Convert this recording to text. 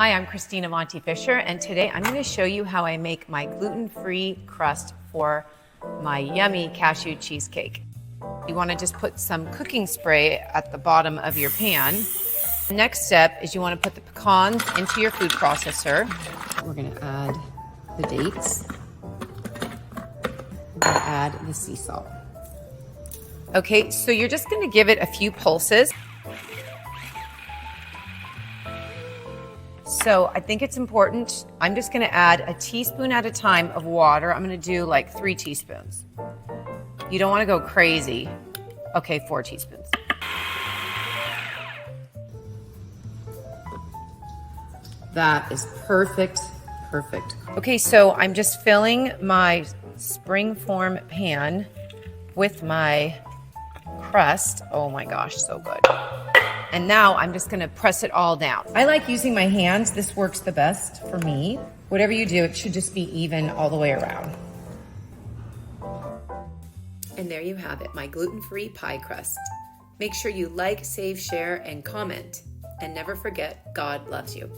Hi, I'm Christina Monty Fisher, and today I'm going to show you how I make my gluten-free crust for my yummy cashew cheesecake. You want to just put some cooking spray at the bottom of your pan. The next step is you want to put the pecans into your food processor. We're going to add the dates. We're going to add the sea salt. Okay, so you're just going to give it a few pulses. So I think it's important. I'm just going to add a teaspoon at a time of water. I'm going to do like 3 teaspoons. You don't want to go crazy. Okay, 4 teaspoons. That is perfect, perfect. Okay, so I'm just filling my springform pan with my crust. Oh my gosh, so good. And now I'm just gonna press it all down. I like using my hands. This works the best for me. Whatever you do, it should just be even all the way around. And there you have it, my gluten-free pie crust. Make sure you like, save, share, and comment. And never forget, God loves you.